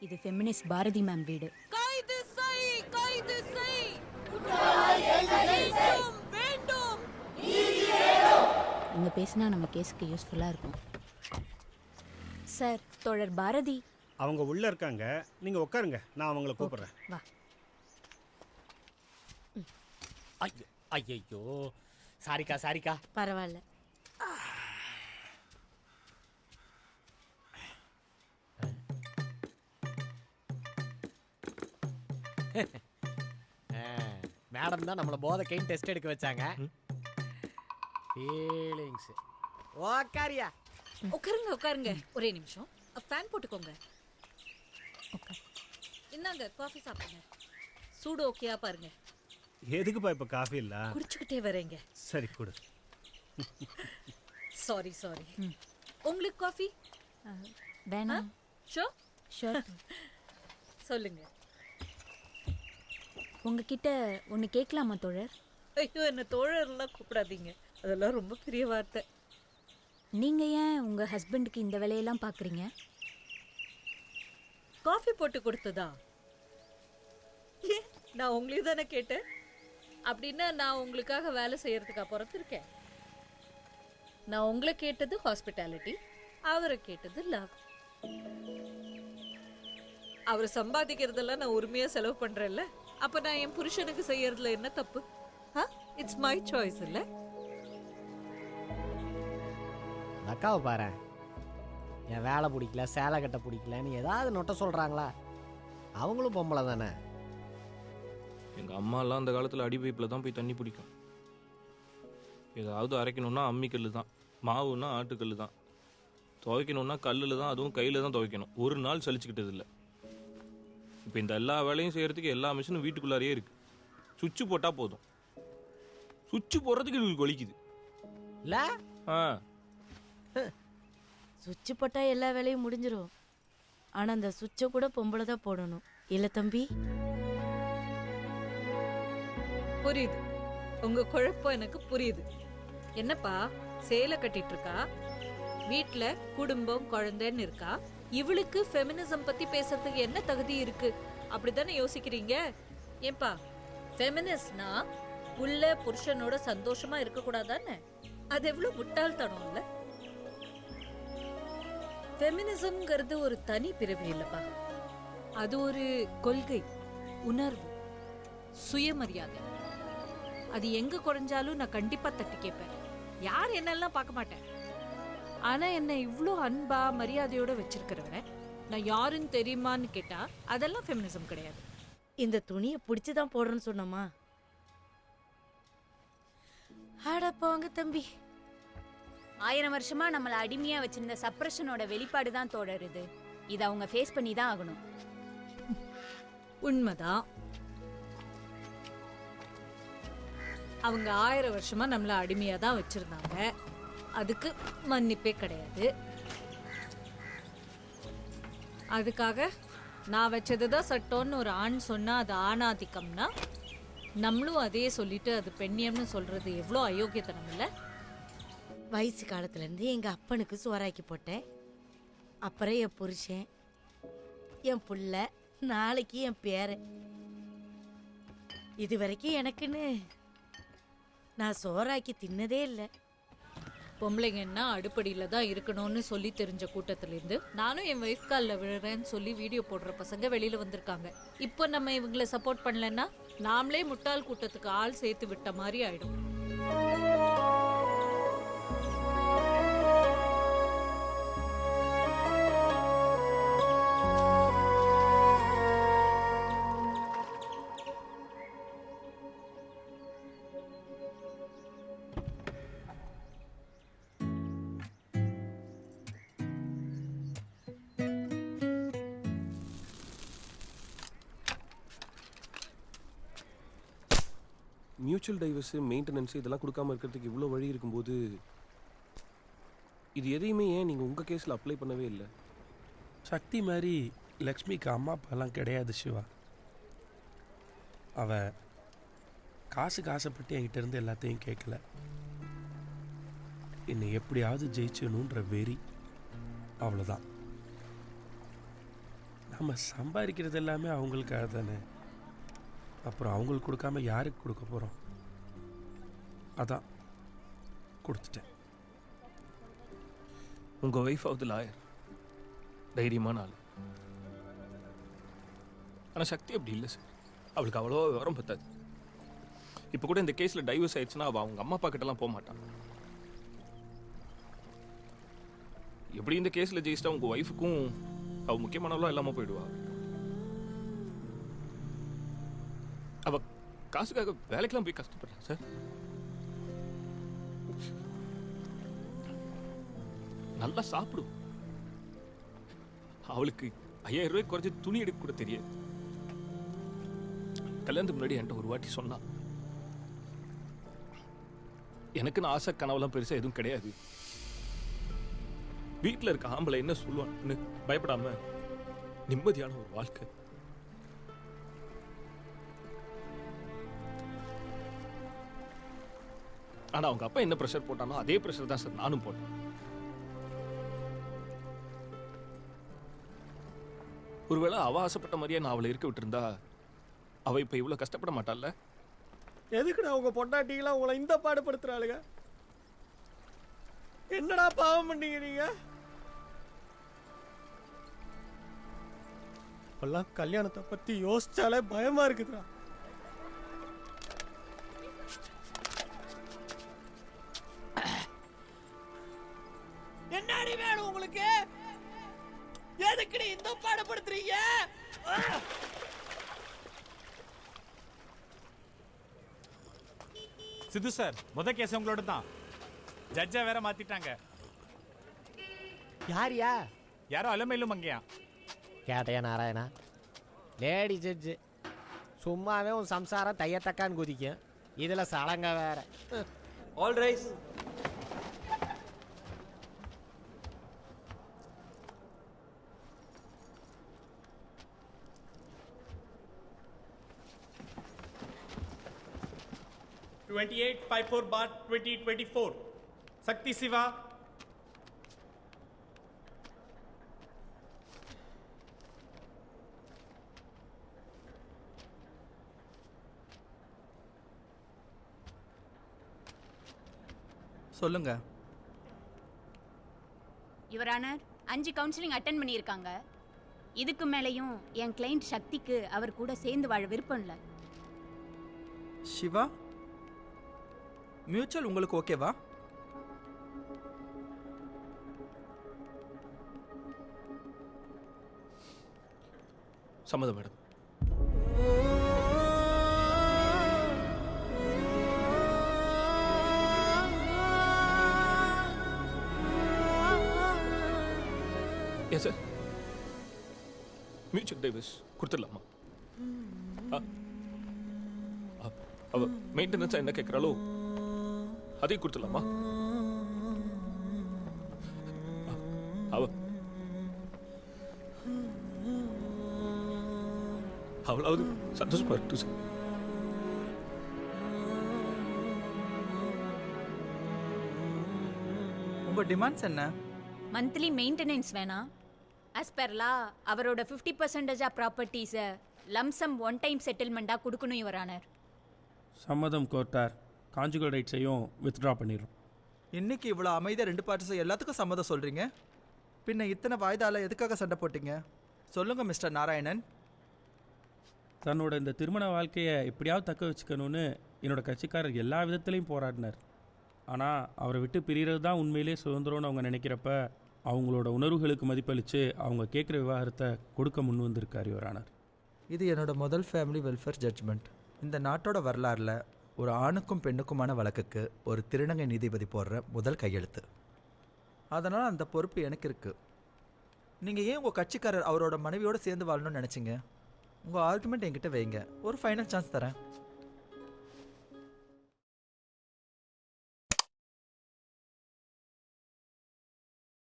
இது feminist Bharathi ma'am வீடு. கைது செய், கைது செய். வேண்டும். இங்க பேசினா நம்ம கேஸுக்கு யூஸ்ஃபுல்லா இருக்கும். சார், தோழர் பாரதி அவங்க உள்ள இருக்காங்க, நீங்க உட்காருங்க, நான் அவங்கள கூப்பிடுறேன். வா. ஐயோ ஐயோ, சாரிக்கா சாரிக்கா. பரவாயில்ல. மேடம் தான் நம்மளை போதை கைன் டெஸ்ட் எடுக்க வச்சாங்க. ஃபீலிங்ஸ் ஓகாரியா. உட்காருங்க உட்காருங்க, ஒரே நிமிஷம். ஃபேன் போட்டுக்கோங்க. இந்தாங்க காஃபி சாப்பிடுங்க. சூடு ஓகேயா பாருங்க. எதுக்குப்பா இப்ப காஃபி இல்ல? குடிச்சுக்கிட்டே வரேங்க. சரி கொடு. Sorry sorry. உங்களுக்கு காஃபி வேணாம். Show sure. சொல்லுங்க. உங்ககிட்ட ஒன்று கேட்கலாமா தோழர்? ஐயோ, என்ன தோழர்லாம் கூப்பிடாதீங்க, அதெல்லாம் ரொம்ப பெரிய வார்த்தை. நீங்க ஏன் உங்க ஹஸ்பண்டுக்கு இந்த வேலையெல்லாம் பார்க்குறீங்க? காஃபி போட்டு கொடுத்ததா? நான் உங்களையும் தானே கேட்டேன். அப்படின்னா நான் உங்களுக்காக வேலை செய்யறதுக்கா பிறந்திருக்கேன்? நான் உங்களை கேட்டது ஹாஸ்பிட்டாலிட்டி, அவரை கேட்டது லவ். அவர் சம்பாதிக்கிறதெல்லாம் நான் உரிமையா செலவு பண்றேன்ல, அப்ப நான் என் புருஷனுக்கு செய்யறதுல என்ன தப்பு? இட்ஸ் மை சாய்ஸ் இல்ல? அக்காவை பாரு, என் வேலை பிடிக்கல, சேலை கட்ட பிடிக்கலன்னு ஏதாவது நொட்ட சொல்கிறாங்களா? அவங்களும் பொம்பளை தானே. எங்கள் அம்மாலாம் அந்த காலத்தில் அடி பைப்பில் தான் போய் தண்ணி பிடிக்கும். ஏதாவது அரைக்கணுன்னா அம்மிக்கல் தான், மாவுன்னா ஆட்டுக்கல் தான், துவைக்கணுன்னா கல்லில் தான், அதுவும் கையில் தான் துவைக்கணும். ஒரு நாள் சலிச்சுக்கிட்டது இல்லை. இப்போ இந்த எல்லா வேலையும் செய்கிறதுக்கு எல்லா மிஷினும் வீட்டுக்குள்ளாரையே இருக்குது. சுவிட்சு போட்டால் போதும். சுவிட்சு போடுறதுக்கு இவங்களுக்கு வலிக்குது இல்லை? ஆ, சுவிட்சு போட்டால் எல்லா வேலையும் முடிஞ்சிடும். ஆனால் அந்த சுவிட்சை கூட பொம்பளை தான் போடணும் இல்லை தம்பி? புரியுது, உங்க குழப்பம் எனக்கு புரியுது. என்னப்பா சேலை கட்டிட்டு இருக்கா, வீட்ல குடும்பம் குழந்தைன்னு இருக்கா, இவளுக்கு ஃபெமினிசம் பத்தி பேசுறதுக்கு என்ன தகுதி இருக்கு? அப்படித்தானே யோசிக்கிறீங்க? ஏன்பா ஃபெமினிஸ்ட்னா உள்ள புருஷனோட சந்தோஷமா இருக்க கூடாதானே? அது எவ்வளவு முட்டாள்தனம் இல்ல? ஃபெமினிசம்ங்கிறது ஒரு தனி பிறவி இல்லப்பா, அது ஒரு கொள்கை, உணர்வு, சுயமரியாதை. அது எங்க குறைஞ்சாலும் நான் கண்டிப்பா தட்டி கேட்பேன். யார் என்னெல்லாம் பார்க்க மாட்டேன். ஆனா என்ன இவ்ளோ அன்பா மரியாதையோட வச்சிருக்கிறவரை நான் யாருன்னு தெரியுமான்னு கேட்டா அதெல்லாம் ஃபெமினிசம் கிடையாது. இந்த துணியை பிடிச்சி தான் போடுறேன்னு சொன்னோமா? ஆட போங்க தம்பி. 1000 வருஷமா நம்மளை அடிமையா வச்சிருந்த சப்ரஷனோட வெளிப்பாடு தான் தோழர் இது. இதை அவங்க ஃபேஸ் பண்ணி தான் ஆகணும். உண்மைதான். அவங்க 1000 வருஷமா நம்மள அடிமையா தான் வச்சிருந்தாங்க. அதுக்கு மன்னிப்பே கிடையாது. அதுக்காக நான் வச்சதுதான் சட்டம்னு ஒரு ஆண் சொன்னா அது ஆணாதிக்கம்னா, நம்மளும் அதே சொல்லிட்டு அது பெண்ணியம்னு சொல்றது எவ்வளோ அயோக்கியத்தனம் இல்லை? வயசு காலத்துலேருந்து எங்கள் அப்பனுக்கு சோறாக்கி போட்டேன். அப்புறம் என் புருஷன், என் புள்ள, நாளைக்கு என் பேரன். இது வரைக்கும் எனக்குன்னு நான் சோறாக்கி தின்னதே இல்லை. பொம்பளைங்கன்னா அடுப்படியில தான் இருக்கணும்னு சொல்லி தெரிஞ்ச கூட்டத்திலேருந்து நானும் என் வைஃப் காலில் விழுறேன்னு சொல்லி வீடியோ போடுற பசங்க வெளியில வந்திருக்காங்க. இப்போ நம்ம இவங்களை சப்போர்ட் பண்ணலன்னா நாமளே முட்டாள் கூட்டத்துக்கு ஆள் சேர்த்து விட்ட மாதிரி ஆயிடும். மியூச்சுவல் டைவர்ஸு, மெயின்டெனன்ஸு இதெல்லாம் கொடுக்காம இருக்கிறதுக்கு இவ்வளோ வழி இருக்கும்போது இது எதையுமே ஏன் நீங்கள் உங்கள் கேஸில் அப்ளை பண்ணவே இல்லை? சக்தி மாதிரி லக்ஷ்மிக்கு அம்மா அப்பாலாம் கிடையாது சிவா. அவள் காசுக்கு ஆசைப்பட்டு என்கிட்ட இருந்து எல்லாத்தையும் கேட்கல. என்னை எப்படியாவது ஜெயிச்சணுன்ற வெறி, அவ்வளோதான். நம்ம சம்பாதிக்கிறது எல்லாமே அவங்களுக்காக தானே. அப்புறம் அவங்களுக்கு கொடுக்காம யாருக்கு கொடுக்க போகிறோம்? அதான் கொடுத்துட்டேன். உங்கள் ஒய்ஃபாவது லாயர், தைரியமான ஆள். ஆனால் சக்தி அப்படி இல்லை சார். அவளுக்கு அவ்வளோ விவரம் பத்தாது. இப்போ கூட இந்த கேஸில் டைவர்ஸ் ஆயிடுச்சுன்னா அவள் அவங்க அம்மா அப்பா கிட்டலாம் போக மாட்டான். எப்படி இந்த கேஸில் ஜெயிச்சிட்டா உங்கள் ஒய்ஃபுக்கும் அவள் முக்கியமானவளோ இல்லாமல் போயிடுவா. அவள் காசுக்காக வேலைக்கெல்லாம் போய் கஷ்டப்படுறான் சார். நல்லா சாப்பிடும். அவளுக்கு 5000 ரூபாய் குறைச்சி துணி எடுக்க கூட தெரியாது. கல்யாணத்துக்கு முன்னாடி என்கிட்ட ஒரு வாட்டி சொன்னா, எனக்குன்னு ஆசை கனவுலாம் பெருசா எதுவும் கிடையாது, வீட்டில் இருக்க ஆம்பளை என்ன சொல்லுவான்னு பயப்படாம நிம்மதியான ஒரு வாழ்க்கை. ஆனா அவங்க அப்பா என்ன ப்ரெஷர் போட்டானோ அதே ப்ரெஷர் தான் சார் நானும் போட்டேன். ஒருவேளை அவ ஆசைப்பட்ட மாதிரியே நான் அவளை இருக்க விட்டுருந்தா அவ இப்ப இவ்வளவு கஷ்டப்பட மாட்டாள்ல. எதுக்குடா உங்க பொண்டாட்டிகளாம் உங்களை இந்த பாடுபடுத்துறாளுங்க? என்னடா பாவம் பண்ணீங்க நீங்க? இப்பெல்லாம் கல்யாணத்தை பத்தி யோசிச்சாலே பயமா இருக்குதுடா. என்னடி வேணும் உங்களுக்கு? எதுக்குடி இந்த பாடுபடுத்துறீங்க? சித்து சார், முத கேஸ் உங்களோட தான். ஜட்ஜா வேற மாத்திட்டாங்க. யாரியா? யாரோ அலமையிலும் அங்கேயா கேட்டையா நாராயணா? Lady judge. சும்மாவே உன் சம்சாரம் தையத்தக்கான்னு குதிக்கும், இதுல சடங்க வேற. All rice. (2854/2024) சக்தி சிவா. சொல்லுங்க. யுவர் ஆனர், 5 கவுன்சிலிங் அட்டென்ட் பண்ணியிருக்காங்க. இதுக்கு மேலேயும் என் கிளைண்ட் சக்திக்கு அவர் கூட சேர்ந்து வாழ விருப்பம் இல்லை. சிவா, மியூச்சுவல் உங்களுக்கு ஓகேவா? சம்மதம் மேடம். ஏன் சார், மியூச்சுவல் டைவர்ஸ் கொடுத்துடலாமா? அவ மெயின்டெனன்ஸா என்ன கேட்குறாளோ அதையும் கொடுத்துடலாமா? அவளாவது சந்தோஷமா இருக்கு சார். உங்க டிமாண்ட்ஸ் என்ன? மந்த்லி மெயின்டெனன்ஸ் வேணாம். ஆஸ் பெர் லா அவரோட 50% ப்ராப்பர்ட்டிஸை லம்சம் ஒன் டைம் செட்டில்மெண்ட்டாக கொடுக்கணும் யுவர் ஆனர். சம்மதம் கோர்ட்டார். கான்ஜுகல் ரைட்ஸையும் வித்ட்ரா பண்ணிடுறோம். இன்னைக்கு இவ்வளோ அமைதியாக 2 பார்ட்டிஸும் எல்லாத்துக்கும் சம்மதம் சொல்கிறீங்க. பின்ன இத்தனை வாய்தால எதுக்காக சண்டை போட்டீங்க? சொல்லுங்க மிஸ்டர் நாராயணன். தன்னோட இந்த திருமண வாழ்க்கையை எப்படியாவது தக்க வச்சுக்கணும்னு என்னோட கட்சிக்காரர் எல்லா விதத்துலேயும் போராடினார். ஆனால் அவரை விட்டு பிரிகிறது தான் உண்மையிலே சுதந்திரம்னு அவங்க நினைக்கிறப்ப அவங்களோட உணர்வுகளுக்கு மதிப்பளித்து அவங்க கேட்குற விவாகரத்தை கொடுக்க முன் வந்திருக்கார் யுவர் ஆனர். இது என்னோட முதல் ஃபேமிலி வெல்ஃபேர் ஜட்ஜ்மெண்ட். இந்த நாட்டோட வரலாறில் ஒரு ஆணுக்கும் பெண்ணுக்குமான வழக்குக்கு ஒரு திருநங்கை நீதிபதி போடுற முதல் கையெழுத்து. அதனால் அந்த பொறுப்பு எனக்கு இருக்குது. நீங்கள் ஏன் உங்கள் கட்சிக்காரர் அவரோட மனைவியோடு சேர்ந்து வாழணும்னு நினச்சிங்க? உங்கள் ஆர்குமெண்ட் என்கிட்ட வைங்க, ஒரு ஃபைனல் சான்ஸ் தரேன்.